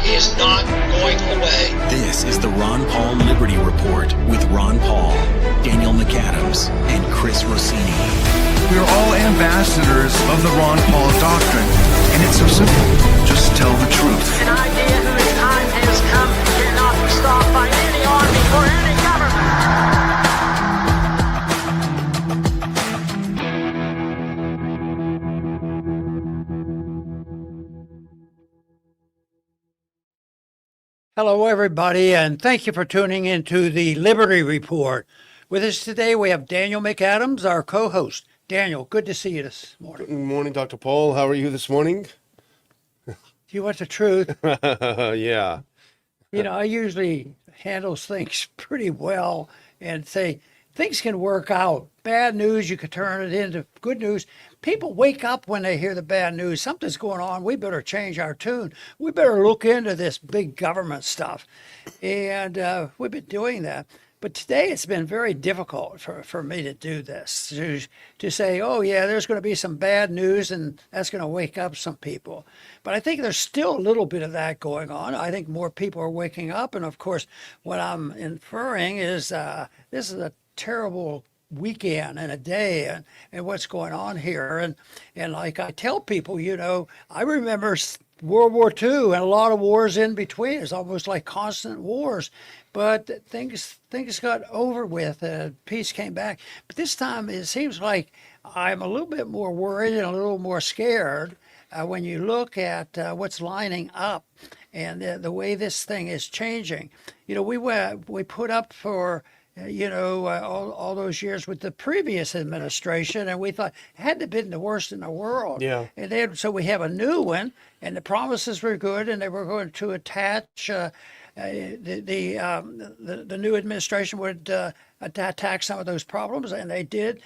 is not going away. This is the Ron Paul Liberty Report with Ron Paul, Daniel McAdams, and Chris Rossini. We are all ambassadors of the Ron Paul doctrine, and it's so simple. Just tell the truth. An idea whose time has come cannot be stopped by any army or any government. Hello, everybody, and thank you for tuning into the Liberty Report. With us today, we have Daniel McAdams, our co-host. Daniel, good to see you this morning. Good morning, Dr. Paul. How are you this morning? You want the truth? Yeah. You know, I usually handle things pretty well and say things can work out. Bad news, you could turn it into good news. People wake up when they hear the bad news. Something's going on. We better change our tune. We better look into this big government stuff. And we've been doing that. But today it's been very difficult for me to do this, to say, oh, yeah, there's going to be some bad news and that's going to wake up some people. But I think there's still a little bit of that going on. I think more people are waking up. And, of course, what I'm inferring is this is a terrible weekend and a day and what's going on here. And like I tell people, you know, I remember World War II and a lot of wars in between. It's almost like constant wars. But things got over with and peace came back. But this time it seems like I'm a little bit more worried and a little more scared when you look at what's lining up and the way this thing is changing. You know, we put up for all those years with the previous administration, and we thought it had to have been the worst in the world. Yeah. And then, so we have a new one, and the promises were good, and they were going to attach the new administration would attack some of those problems, and they did.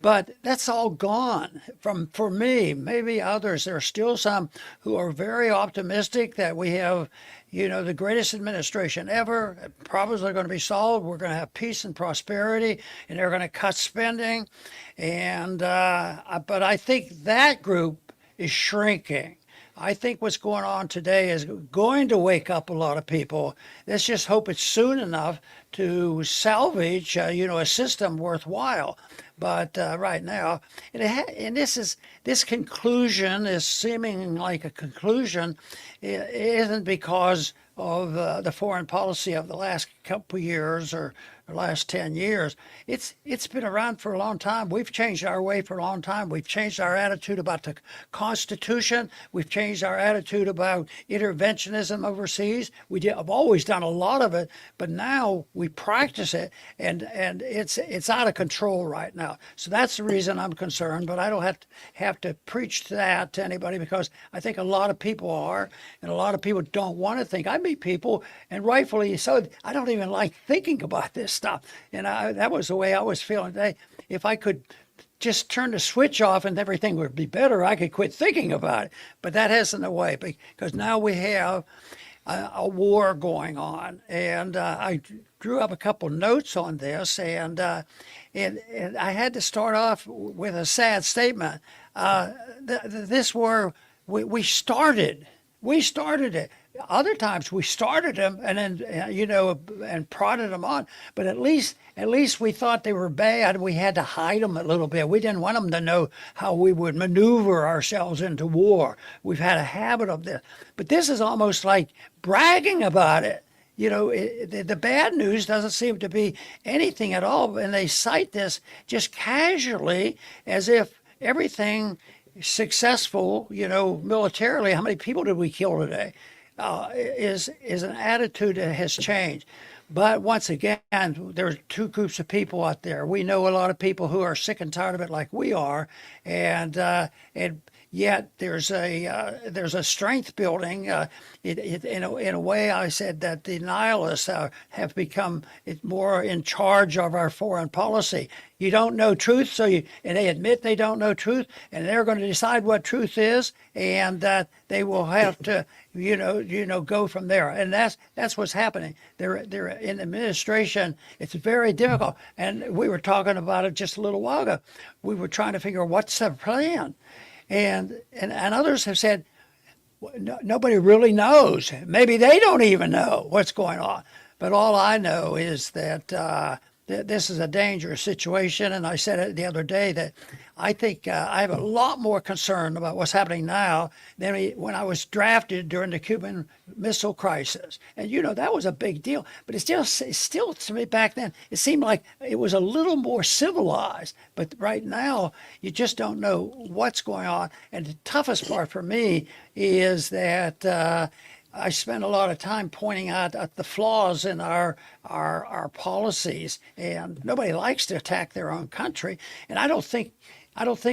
But that's all gone for me, maybe others. There are still some who are very optimistic that we have, you know, the greatest administration ever. Problems are going to be solved. We're going to have peace and prosperity, and they're going to cut spending. And but I think that group is shrinking. I think what's going on today is going to wake up a lot of people. Let's just hope it's soon enough to salvage, a system worthwhile. But right now, and this conclusion is seeming like a conclusion. It isn't because of the foreign policy of the last couple of years or the last 10 years. It's been around for a long time. We've changed our way for a long time. We've changed our attitude about the Constitution. We've changed our attitude about interventionism overseas. I've always done a lot of it, but now we practice it, and it's out of control right now. So that's the reason I'm concerned, but I don't have to preach that to anybody, because I think a lot of people are, and a lot of people don't want to think. I meet people, and rightfully so, I don't even like thinking about this stuff. And that was the way I was feeling today. If I could just turn the switch off and everything would be better, I could quit thinking about it. But that isn't the way, because now we have a war going on. And I drew up a couple notes on this, and I had to start off with a sad statement. This war, we started it. Other times we started them and then, and prodded them on. But at least we thought they were bad. We had to hide them a little bit. We didn't want them to know how we would maneuver ourselves into war. We've had a habit of this. But this is almost like bragging about it. You know, the bad news doesn't seem to be anything at all. And they cite this just casually as if everything successful, militarily. How many people did we kill today? Is an attitude that has changed. But once again, there are two groups of people out there. We know a lot of people who are sick and tired of it, like we are, and yet there's a strength building. In a way, I said that the nihilists have become more in charge of our foreign policy. You don't know truth, and they admit they don't know truth, and they're going to decide what truth is, and that they will have to, go from there. And that's what's happening. They're in administration. It's very difficult, and we were talking about it just a little while ago. We were trying to figure out what's the plan, and others have said, nobody really knows. Maybe they don't even know what's going on. But all I know is that this is a dangerous situation. And I said it the other day that I think I have a lot more concern about what's happening now than when I was drafted during the Cuban Missile Crisis. And, that was a big deal. But it's still to me back then, it seemed like it was a little more civilized. But right now, you just don't know what's going on. And the toughest part for me is that I spend a lot of time pointing out at the flaws in our policies, and nobody likes to attack their own country. And I don't think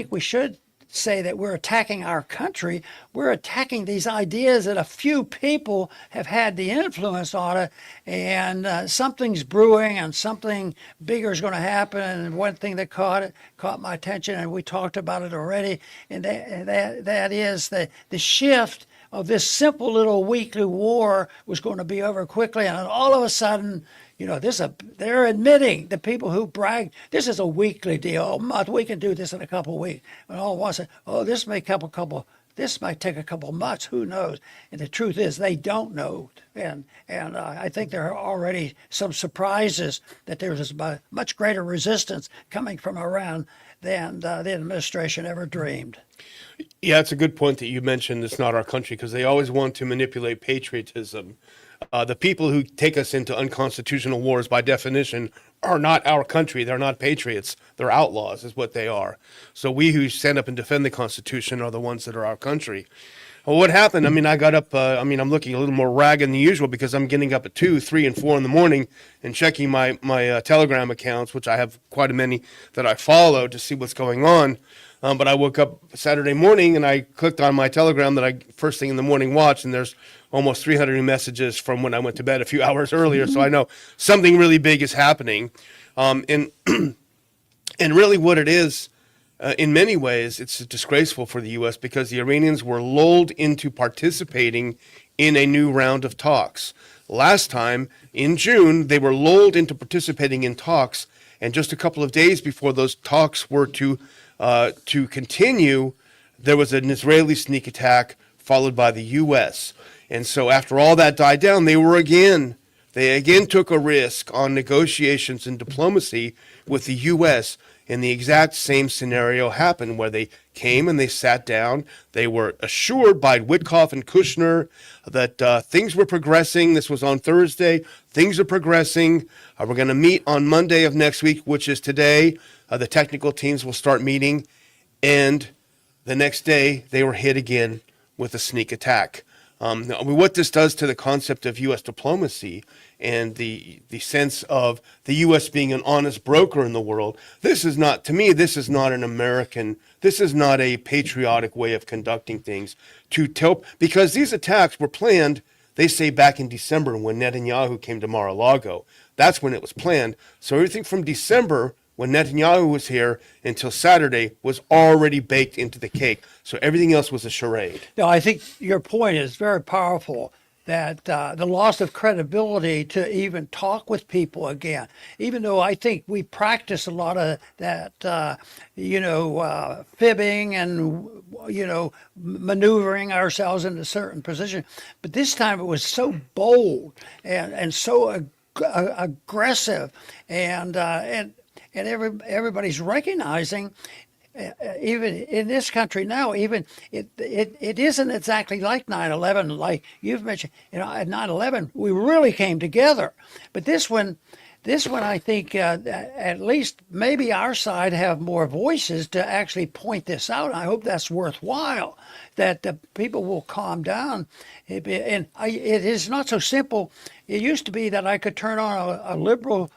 we should say that we're attacking our country. We're attacking these ideas that a few people have had the influence on it, and something's brewing, and something bigger is going to happen. And one thing that caught my attention, and we talked about it already, and that is the shift of this simple little weekly war was going to be over quickly, and all of a sudden, they're admitting, the people who brag, this is a weekly deal, a month, we can do this in a couple of weeks. And all at once, this might take a couple of months, who knows? And the truth is, they don't know. And I think there are already some surprises that there's much greater resistance coming from Iran than the administration ever dreamed. Yeah, it's a good point that you mentioned it's not our country, because they always want to manipulate patriotism. The people who take us into unconstitutional wars, by definition, are not our country. They're not patriots. They're outlaws, is what they are. So we who stand up and defend the Constitution are the ones that are our country. Well, what happened? I got up, I'm looking a little more ragged than usual because I'm getting up at 2, 3, and 4 in the morning and checking my Telegram accounts, which I have quite a many that I follow to see what's going on. But I woke up Saturday morning and I clicked on my Telegram that I first thing in the morning watch, and there's almost 300 new messages from when I went to bed a few hours earlier. So I know something really big is happening. And really what it is, in many ways, it's disgraceful for the U.S. because the Iranians were lulled into participating in a new round of talks. Last time, in June, they were lulled into participating in talks, and just a couple of days before those talks were to continue, there was an Israeli sneak attack followed by the U.S. And so after all that died down, they again took a risk on negotiations and diplomacy with the U.S., and the exact same scenario happened where they came and they sat down. They were assured by Witkoff and Kushner that things were progressing. This was on Thursday. Things are progressing. We're going to meet on Monday of next week, which is today. The technical teams will start meeting. And the next day, they were hit again with a sneak attack. What this does to the concept of U.S. diplomacy and the sense of the U.S. being an honest broker in the world, this is not an American, this is not a patriotic way of conducting things. Because these attacks were planned, they say back in December when Netanyahu came to Mar-a-Lago. That's when it was planned. So everything from December, when Netanyahu was here, until Saturday was already baked into the cake. So everything else was a charade. No, I think your point is very powerful, that the loss of credibility to even talk with people again, even though I think we practice a lot of that, fibbing and, maneuvering ourselves into certain position. But this time it was so bold and so aggressive, and everybody's recognizing, even in this country now, even it isn't exactly like 9/11, like you've mentioned. At 9/11 we really came together, but this one I think at least maybe our side have more voices to actually point this out. I hope that's worthwhile, that the people will calm down. It is not so simple. It used to be that I could turn on a liberal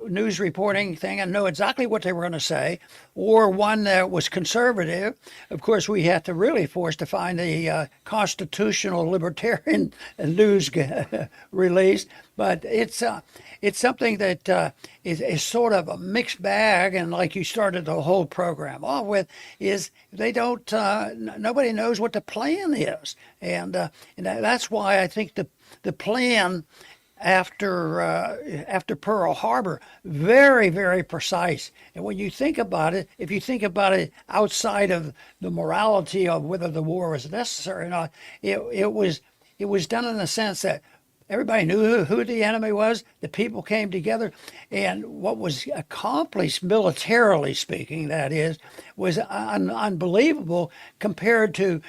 news reporting thing and know exactly what they were going to say, or one that was conservative. Of course, we had to really force to find the constitutional libertarian news release, but it's something that is sort of a mixed bag. And like you started the whole program off with, is they don't nobody knows what the plan is, and that's why I think the plan after Pearl Harbor. Very, very precise. And when you think about it, if you think about it outside of the morality of whether the war was necessary or not, it was done in the sense that everybody knew who the enemy was. The people came together, and what was accomplished militarily speaking, that is, was unbelievable compared to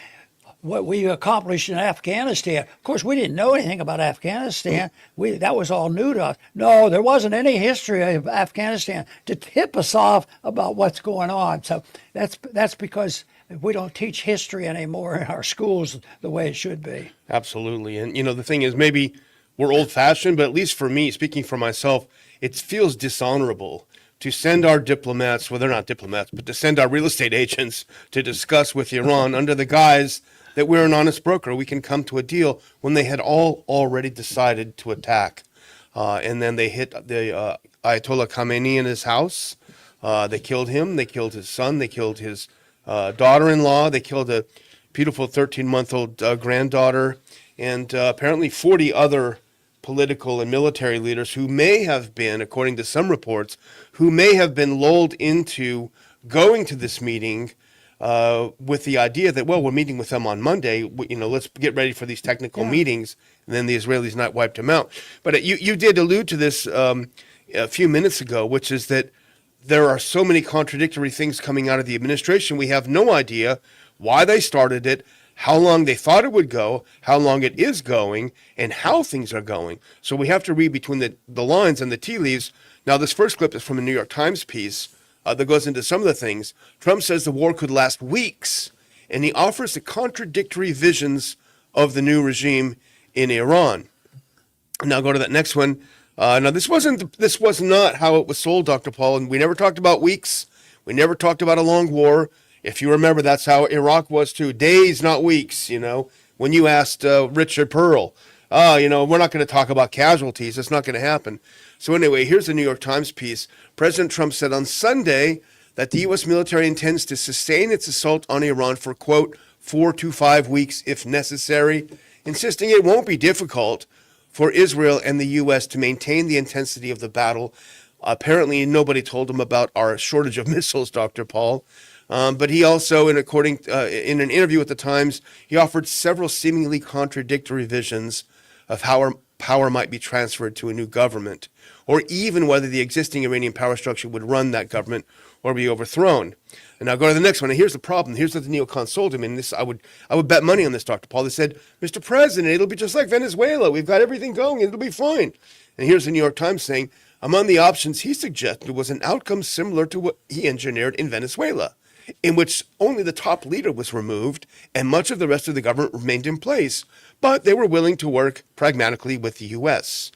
what we accomplished in Afghanistan. Of course, we didn't know anything about Afghanistan. That was all new to us. No, there wasn't any history of Afghanistan to tip us off about what's going on. So that's because we don't teach history anymore in our schools the way it should be. Absolutely. And, the thing is, maybe we're old-fashioned, but at least for me, speaking for myself, it feels dishonorable to send our diplomats, well, they're not diplomats, but to send our real estate agents to discuss with Iran under the guise that we're an honest broker. We can come to a deal when they had all already decided to attack. And then they hit the Ayatollah Khamenei in his house. They killed him. They killed his son. They killed his daughter-in-law. They killed a beautiful 13-month-old granddaughter. And apparently 40 other political and military leaders who may have been, according to some reports, who may have been lulled into going to this meeting with the idea that, well, we're meeting with them on Monday, let's get ready for these technical meetings, and then the Israelis not wiped them out. But you did allude to this a few minutes ago, which is that there are so many contradictory things coming out of the administration. We have no idea why they started it, how long they thought it would go, how long it is going, and how things are going. So we have to read between the lines and the tea leaves. Now, this first clip is from a New York Times piece that goes into some of the things. Trump says the war could last weeks, and he offers the contradictory visions of the new regime in Iran. Now go to that next one. Now this was not how it was sold, Dr. Paul, and we never talked about weeks. We never talked about a long war. If you remember, that's how Iraq was too. Days, not weeks, When you asked Richard Pearl, we're not going to talk about casualties. It's not going to happen. So anyway, here's the New York Times piece. President Trump said on Sunday that the U.S. military intends to sustain its assault on Iran for, quote, 4 to 5 weeks if necessary, insisting it won't be difficult for Israel and the U.S. to maintain the intensity of the battle. Apparently, nobody told him about our shortage of missiles, Dr. Paul. But he also, in an interview with the Times, he offered several seemingly contradictory visions of how our power might be transferred to a new government, or even whether the existing Iranian power structure would run that government or be overthrown. And now go to the next one. And here's the problem. Here's what the neocons sold him. And this, I would bet money on this, Dr. Paul. They said, Mr. President, it'll be just like Venezuela. We've got everything going. It'll be fine. And here's the New York Times saying, among the options he suggested was an outcome similar to what he engineered in Venezuela, in which only the top leader was removed and much of the rest of the government remained in place, but they were willing to work pragmatically with the U.S.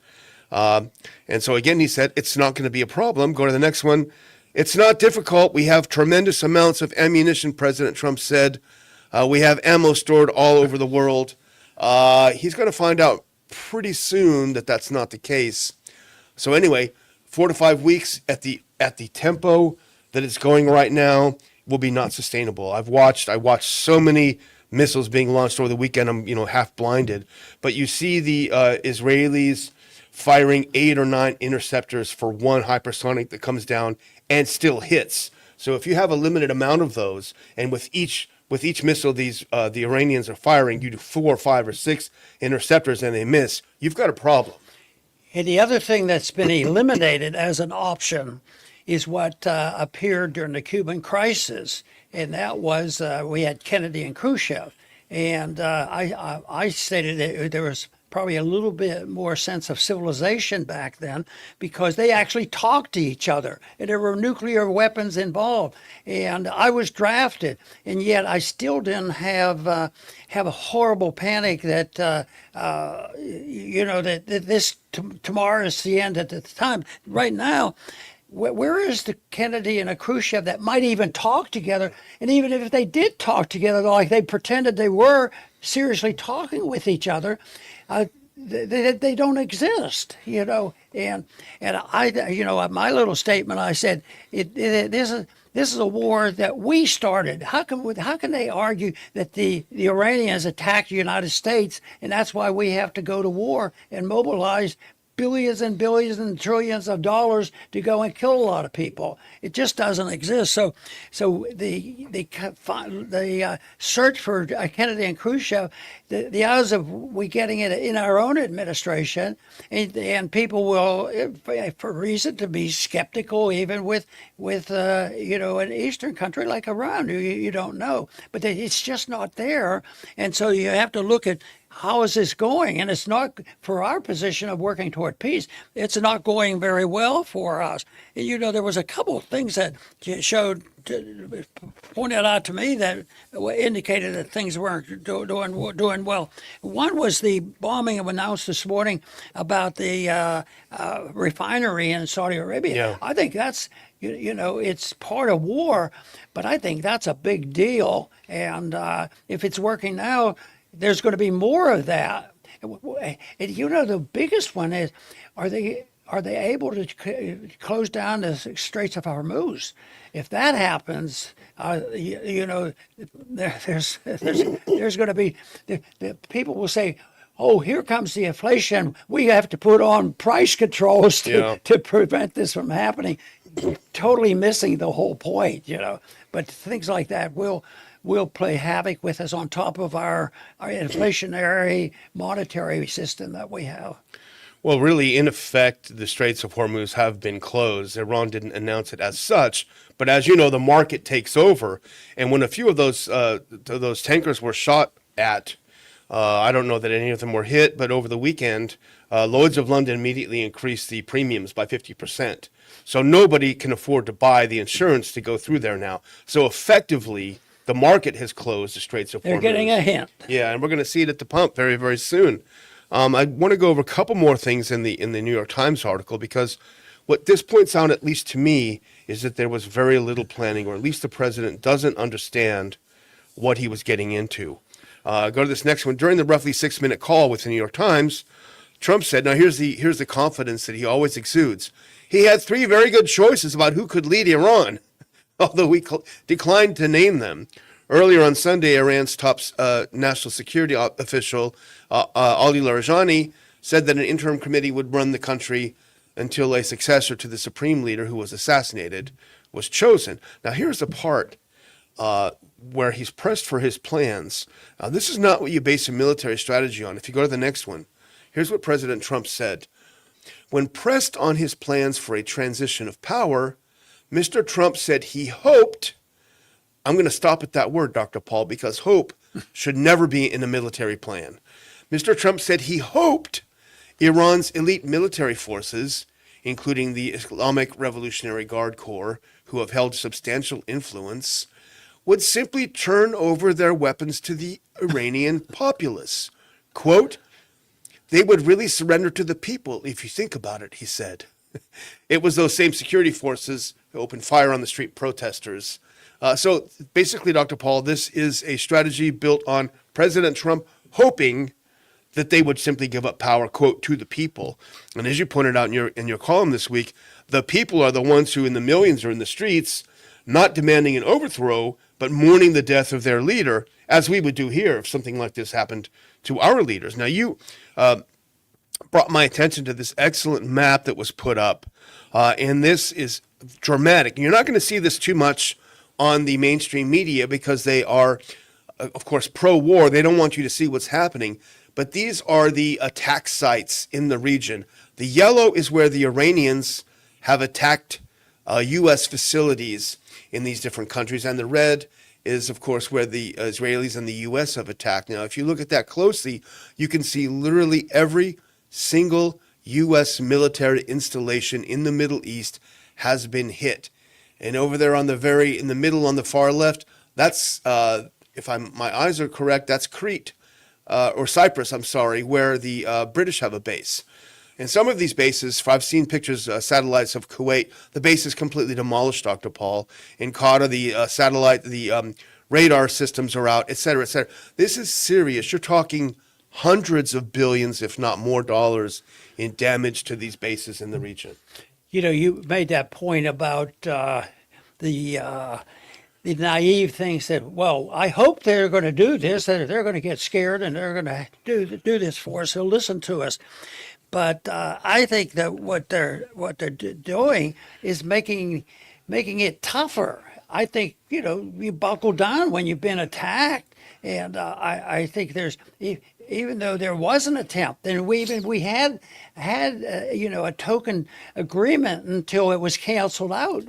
And so again, he said, it's not going to be a problem. Go to the next one. It's not difficult. We have tremendous amounts of ammunition, President Trump said. We have ammo stored all over the world. He's going to find out pretty soon that that's not the case. So anyway, 4 to 5 weeks at the tempo that it's going right now will be not sustainable. I watched so many missiles being launched over the weekend. I'm half blinded, but you see the Israelis firing 8 or 9 interceptors for one hypersonic that comes down and still hits. So if you have a limited amount of those, and with each missile the Iranians are firing, you do 4, 5, or 6 interceptors and they miss, you've got a problem. And the other thing that's been eliminated as an option is what appeared during the Cuban crisis, and that was we had Kennedy and Khrushchev, and I stated that there was probably a little bit more sense of civilization back then because they actually talked to each other, and there were nuclear weapons involved. And I was drafted, and yet I still didn't have a horrible panic that that this tomorrow is the end at the time. Right now, where is the Kennedy and a Khrushchev that might even talk together? And even if they did talk together, like they pretended they were seriously talking with each other, they don't exist, And I, my little statement, I said, this is a war that we started. How can they argue that the Iranians attacked the United States and that's why we have to go to war and mobilize billions and billions and trillions of dollars to go and kill a lot of people. It just doesn't exist. So the search for Kennedy and Khrushchev, the odds of we getting it in our own administration, and people will, for reason to be skeptical, even with an Eastern country like Iran, you don't know, but it's just not there, and so you have to look at how is this going? And it's not, for our position of working toward peace, it's not going very well for us. There was a couple of things that pointed out to me that indicated that things weren't doing well. One was the bombing announced this morning about the refinery in Saudi Arabia. Yeah. I think that's, it's part of war, but I think that's a big deal. And if it's working now, there's going to be more of that. And the biggest one is, are they able to close down the Straits of Hormuz? If that happens, there's going to be the people will say, "Oh, here comes the inflation. We have to put on price controls to prevent this from happening." Totally missing the whole point, But things like that will play havoc with us on top of our inflationary monetary system that we have. Well, really, in effect, the Straits of Hormuz have been closed. Iran didn't announce it as such, but as you know, the market takes over. And when a few of those tankers were shot at, I don't know that any of them were hit, but over the weekend, Lloyd's of London immediately increased the premiums by 50%. So nobody can afford to buy the insurance to go through there now. So effectively, the market has closed the Straits of Hormuz. They're getting a hint. Yeah, and we're going to see it at the pump very, very soon. I want to go over a couple more things in the New York Times article, because what this points out, at least to me, is that there was very little planning, or at least the president doesn't understand what he was getting into. Go to this next one. During the roughly 6-minute call with the New York Times, Trump said, now here's the confidence that he always exudes. He had 3 very good choices about who could lead Iran, although he declined to name them. Earlier on Sunday, Iran's top national security official, Ali Larijani, said that an interim committee would run the country until a successor to the supreme leader, who was assassinated, was chosen. Now, here's the part where he's pressed for his plans. This is not what you base a military strategy on. If you go to the next one, here's what President Trump said. When pressed on his plans for a transition of power, Mr. Trump said he hoped, I'm going to stop at that word, Dr. Paul, because hope should never be in a military plan. Mr. Trump said he hoped Iran's elite military forces, including the Islamic Revolutionary Guard Corps, who have held substantial influence, would simply turn over their weapons to the Iranian populace. Quote, they would really surrender to the people if you think about it, he said. It was those same security forces who opened fire on the street protesters. So basically, Dr. Paul, this is a strategy built on President Trump hoping that they would simply give up power, quote, to the people. And as you pointed out in your column this week, the people are the ones who in the millions are in the streets, not demanding an overthrow, but mourning the death of their leader, as we would do here if something like this happened to our leaders. Now, you brought my attention to this excellent map that was put up, and this is dramatic. You're not going to see this too much on the mainstream media because they are, of course, pro-war. They don't want you to see what's happening. But these are the attack sites in the region. The yellow is where the Iranians have attacked U.S. facilities in these different countries. And the red is, of course, where the Israelis and the U.S. have attacked. Now, if you look at that closely, you can see literally every single U.S. military installation in the Middle East has been hit. And over there in the middle on the far left, that's, if my eyes are correct, that's Crete, or Cyprus, I'm sorry, where the British have a base. And some of these bases, I've seen pictures, satellites of Kuwait, the base is completely demolished, Dr. Paul. In Qatar, the radar systems are out, et cetera, et cetera. This is serious. You're talking hundreds of billions, if not more, dollars in damage to these bases in the region. You made that point about the naive things that, well, I hope they're going to do this, that they're going to get scared and they're going to do this for us. They'll listen to us. But I think that what they're doing is making it tougher. I think you buckle down when you've been attacked, and I think there's even though there was an attempt, and we had a token agreement until it was canceled out.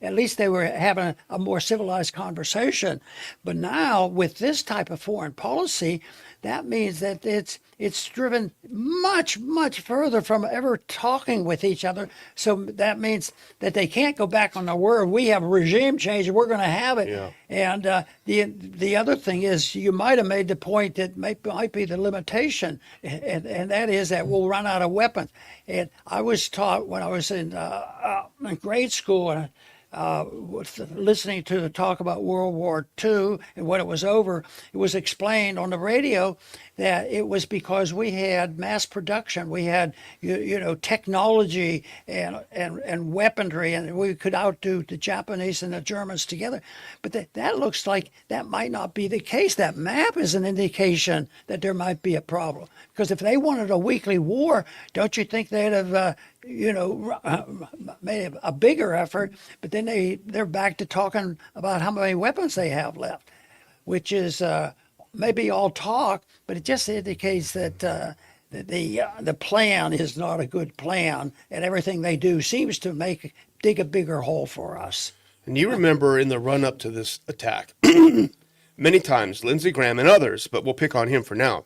At least they were having a more civilized conversation. But now with this type of foreign policy, that means that it's driven much further from ever talking with each other. So that means that they can't go back on their word. We have a regime change, and we're going to have it. Yeah. And the other thing is, you might have made the point that might be the limitation, and that is that we'll run out of weapons. And I was taught when I was in grade school, listening to the talk about World War II and when it was over, it was explained on the radio that it was because we had mass production, we had technology and weaponry, and we could outdo the Japanese and the Germans together. But that looks like that might not be the case. That map is an indication that there might be a problem. Because if they wanted a weekly war, don't you think they'd have made a bigger effort? But then they're back to talking about how many weapons they have left, which is maybe all talk, but it just indicates that the plan is not a good plan, and everything they do seems to dig a bigger hole for us. And you remember in the run-up to this attack, many times, Lindsey Graham and others, but we'll pick on him for now,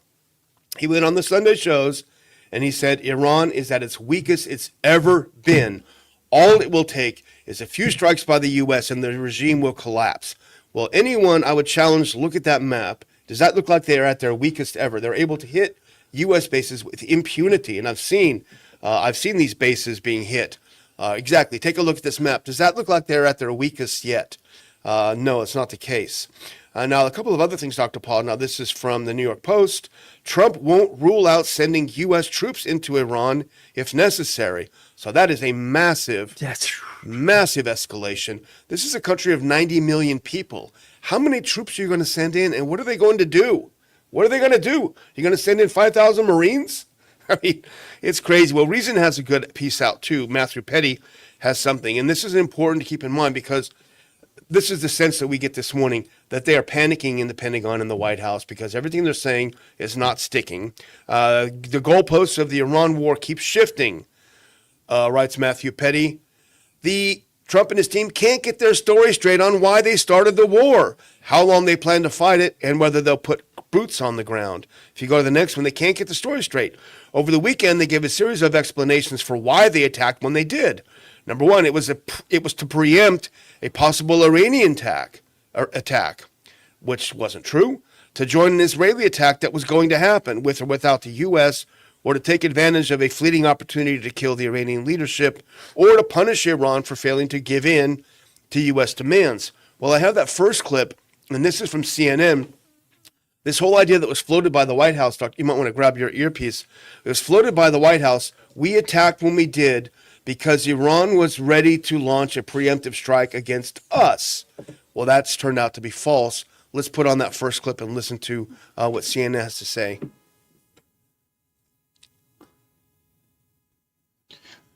he went on the Sunday shows and he said Iran is at its weakest it's ever been. All it will take is a few strikes by the U.S. and the regime will collapse. Well, anyone I would challenge to look at that map. Does that look like they are at their weakest ever? They're able to hit U.S. bases with impunity, and I've seen these bases being hit. Exactly. Take a look at this map. Does that look like they're at their weakest yet? No, it's not the case. Now, a couple of other things, Dr. Paul. Now, this is from the New York Post. Trump won't rule out sending U.S. troops into Iran if necessary. So that is a massive escalation. This is a country of 90 million people. How many troops are you going to send in, and what are they going to do? What are they going to do? You're going to send in 5,000 Marines? I mean, it's crazy. Well, Reason has a good piece out, too. Matthew Petty has something, and this is important to keep in mind because this is the sense that we get this morning, that they are panicking in the Pentagon and the White House because everything they're saying is not sticking. The goalposts of the Iran war keep shifting, writes Matthew Petty. Trump and his team can't get their story straight on why they started the war, how long they plan to fight it, and whether they'll put boots on the ground. If you go to the next one, they can't get the story straight. Over the weekend, they gave a series of explanations for why they attacked when they did. Number one, it was to preempt a possible Iranian attack, which wasn't true, to join an Israeli attack that was going to happen with or without the U.S., or to take advantage of a fleeting opportunity to kill the Iranian leadership, or to punish Iran for failing to give in to U.S. demands. Well, I have that first clip, and this is from CNN. This whole idea that was floated by the White House, Doctor, you might want to grab your earpiece. It was floated by the White House. We attacked when we did because Iran was ready to launch a preemptive strike against us. Well, that's turned out to be false. Let's put on that first clip and listen to what CNN has to say.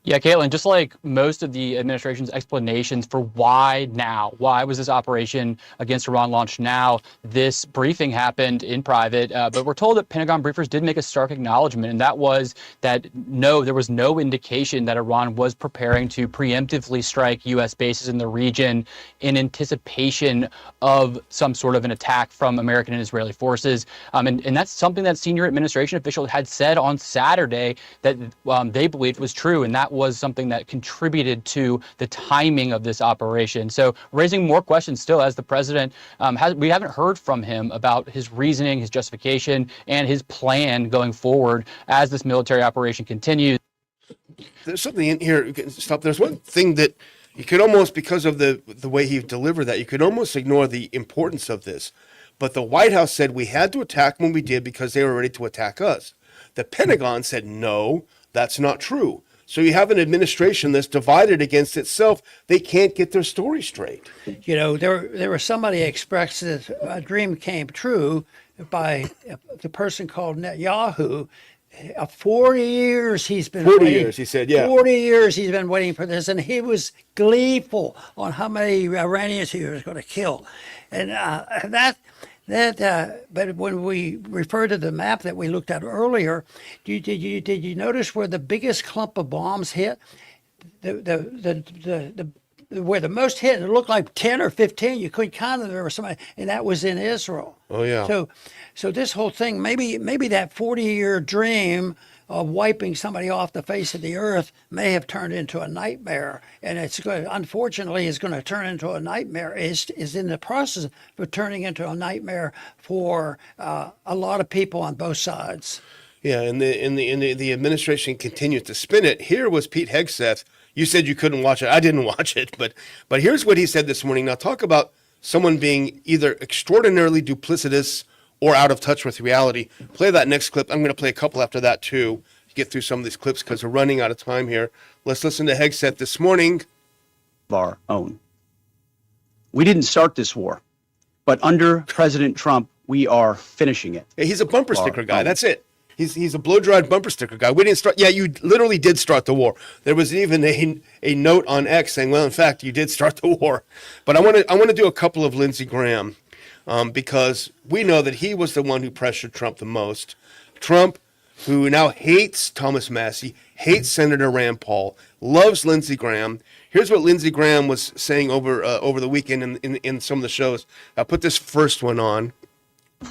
Yeah, Caitlin, just like most of the administration's explanations for why now, why was this operation against Iran launched now, this briefing happened in private, but we're told that Pentagon briefers did make a stark acknowledgement, and that was that no, there was no indication that Iran was preparing to preemptively strike U.S. bases in the region in anticipation of some sort of an attack from American and Israeli forces. And that's something that senior administration officials had said on Saturday that they believed was true, and that was something that contributed to the timing of this operation. So raising more questions still as the president we haven't heard from him about his reasoning, his justification, and his plan going forward as this military operation continues. There's something in here. Stop. There's one thing that you could almost, because of the way he delivered that, you could almost ignore the importance of this. But the White House said we had to attack when we did because they were ready to attack us. The Pentagon said, no, that's not true. So you have an administration that's divided against itself. They can't get their story straight. You know, there was somebody expressed that a dream came true by the person called Netanyahu, 40 years he's been 40 waiting. years, he said, yeah. 40 years he's been waiting for this, and he was gleeful on how many Iranians he was going to kill. And but when we refer to the map that we looked at earlier, did you notice where the biggest clump of bombs hit? Where the most hit, it looked like 10 or 15. You couldn't count them. There was somebody, and that was in Israel. Oh yeah. So this whole thing, maybe that 40-year dream of wiping somebody off the face of the earth may have turned into a nightmare, and unfortunately is going to turn into a nightmare. Is in the process of turning into a nightmare for a lot of people on both sides. Yeah, and the administration continues to spin it. Here was Pete Hegseth. You said you couldn't watch it. I didn't watch it, but here's what he said this morning. Now talk about someone being either extraordinarily duplicitous or out of touch with reality. Play that next clip. I'm going to play a couple after that too, to get through some of these clips because we're running out of time here. Let's listen to Hegseth this morning. Our own. We didn't start this war, but under President Trump, we are finishing it. Yeah, he's a bumper sticker guy. That's it. He's a blow-dried bumper sticker guy. We didn't start. Yeah, you literally did start the war. There was even a note on X saying, well, in fact, you did start the war. But I want to do a couple of Lindsey Graham because we know that he was the one who pressured Trump the most. Trump, who now hates Thomas Massie, hates Senator Rand Paul, loves Lindsey Graham. Here's what Lindsey Graham was saying over the weekend in some of the shows. I'll put this first one on.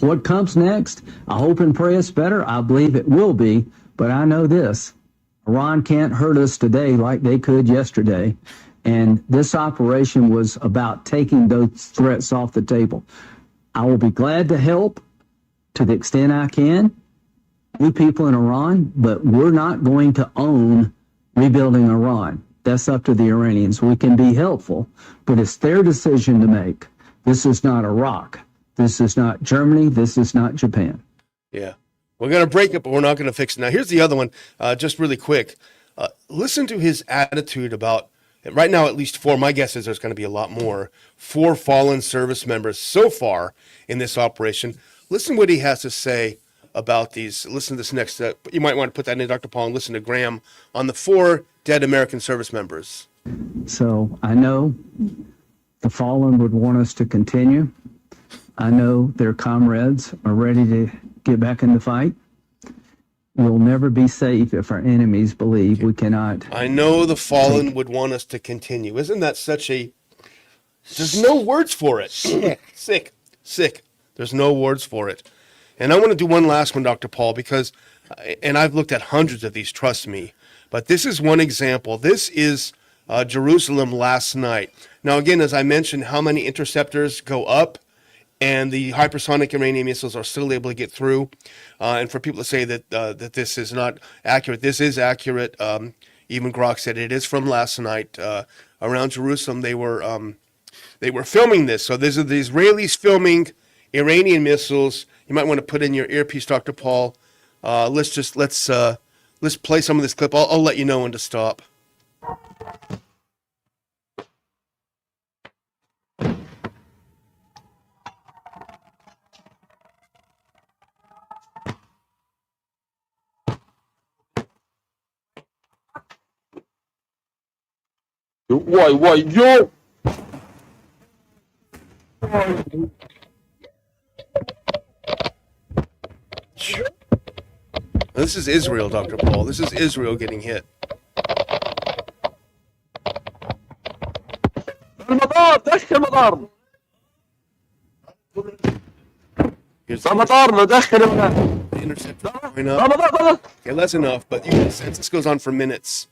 What comes next? I hope and pray it's better. I believe it will be, but I know this. Iran can't hurt us today like they could yesterday, and this operation was about taking those threats off the table. I will be glad to help to the extent I can, you people in Iran, but we're not going to own rebuilding Iran. That's up to the Iranians. We can be helpful, but it's their decision to make. This is not Iraq. This is not Germany. This is not Japan. Yeah. We're going to break it, but we're not going to fix it. Now, here's the other one, just really quick. Listen to his attitude about, right now, at least 4, my guess is there's going to be a lot more, 4 fallen service members so far in this operation. Listen what he has to say about these. Listen to this next, you might want to put that in, Dr. Paul, and listen to Graham on the 4 dead American service members. So I know the fallen would want us to continue. I know their comrades are ready to get back in the fight. We'll never be safe if our enemies believe we cannot. I know the fallen would want us to continue. Isn't that such a... There's no words for it. Sick. There's no words for it. And I want to do one last one, Dr. Paul, because, and I've looked at hundreds of these, trust me, but this is one example. This is Jerusalem last night. Now, again, as I mentioned, how many interceptors go up? And the hypersonic Iranian missiles are still able to get through. And for people to say that that this is not accurate, this is accurate. Even Grok said it is from last night around Jerusalem. They were filming this. So these are the Israelis filming Iranian missiles. You might want to put in your earpiece, Dr. Paul. Let's play some of this clip. I'll let you know when to stop. Yo! This is Israel, Dr. Paul. This is Israel getting hit. Here's the interceptor going up. Okay, that's enough, but you can sense this goes on for minutes.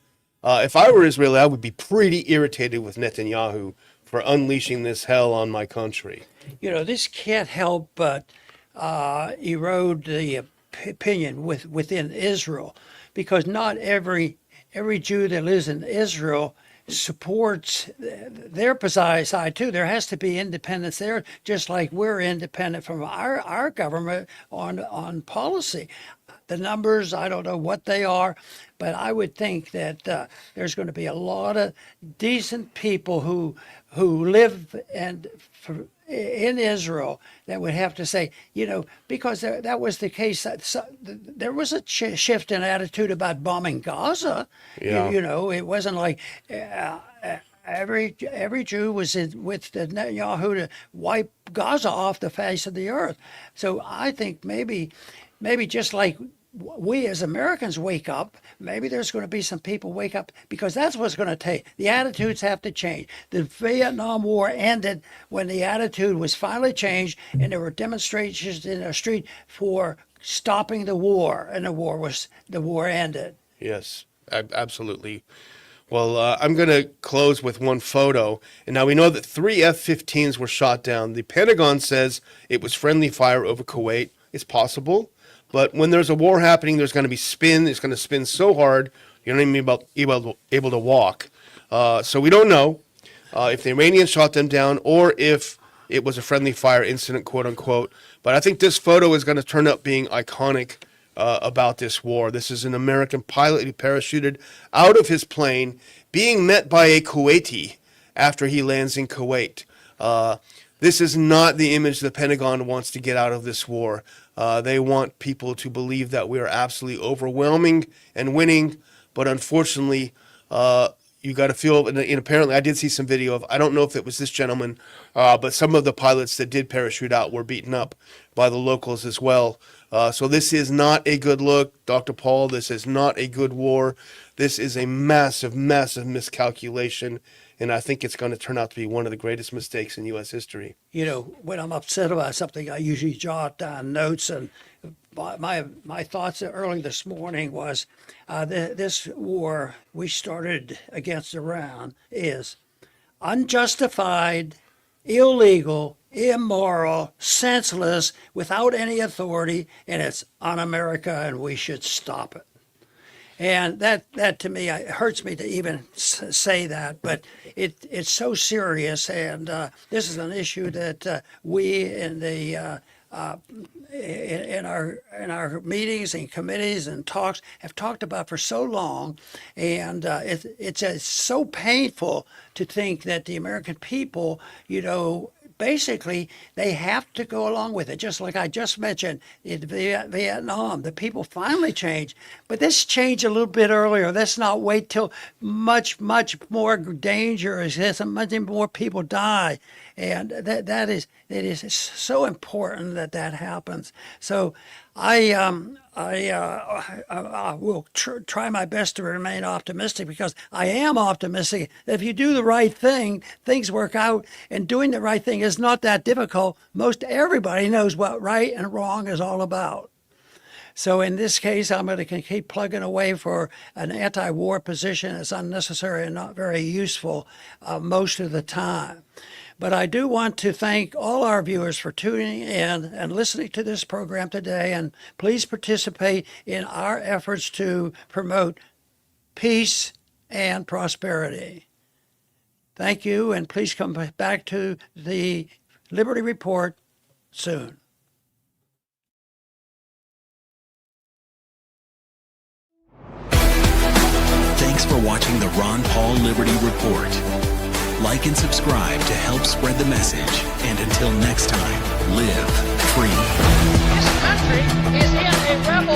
If I were Israeli, I would be pretty irritated with Netanyahu for unleashing this hell on my country. You know, this can't help but erode the opinion within Israel, because not every Jew that lives in Israel supports their side too. There has to be independence there, just like we're independent from our government on policy. The numbers, I don't know what they are, but I would think that there's going to be a lot of decent people who live in Israel that would have to say, because that was the case. There was a shift in attitude about bombing Gaza. Yeah. It wasn't like every Jew was with Netanyahu to wipe Gaza off the face of the earth. So I think maybe just like we as Americans wake up, maybe there's going to be some people wake up, because that's what's going to take. The attitudes have to change. The Vietnam War ended when the attitude was finally changed, and there were demonstrations in the street for stopping the war, and the war ended. Yes, absolutely. Well, I'm going to close with one photo. And now we know that 3 F-15s were shot down. The Pentagon says it was friendly fire over Kuwait. It's possible. But when there's a war happening, there's going to be spin. It's going to spin so hard, you're not even able to walk. So we don't know if the Iranians shot them down or if it was a friendly fire incident, quote unquote. But I think this photo is going to turn up being iconic about this war. This is an American pilot who parachuted out of his plane, being met by a Kuwaiti after he lands in Kuwait. This is not the image the Pentagon wants to get out of this war. They want people to believe that we are absolutely overwhelming and winning, but unfortunately, you got to feel, and apparently I did see some video of, I don't know if it was this gentleman, but some of the pilots that did parachute out were beaten up by the locals as well. So this is not a good look, Dr. Paul. This is not a good war. This is a massive, massive miscalculation, and I think it's going to turn out to be one of the greatest mistakes in U.S. history. When I'm upset about something, I usually jot down notes, and my thoughts early this morning was this war we started against Iran is unjustified, illegal, immoral, senseless, without any authority, and it's un-America, and we should stop it. And that to me, it hurts me to even say that, but it's so serious, and this is an issue that we in the in our meetings and committees and talks have talked about for so long, and it's so painful to think that the American people, basically, they have to go along with it. Just like I just mentioned in Vietnam, the people finally changed. But this changed a little bit earlier. Let's not wait till much, much more danger is, much more people die. And it is so important that happens. So I will try my best to remain optimistic, because I am optimistic that if you do the right thing, things work out. And doing the right thing is not that difficult. Most everybody knows what right and wrong is all about. So in this case, I'm going to keep plugging away for an anti-war position. It's unnecessary and not very useful most of the time. But I do want to thank all our viewers for tuning in and listening to this program today. And please participate in our efforts to promote peace and prosperity. Thank you, and please come back to the Liberty Report soon. Thanks for watching the Ron Paul Liberty Report. Like and subscribe to help spread the message. And until next time, live free. This country is in a rebel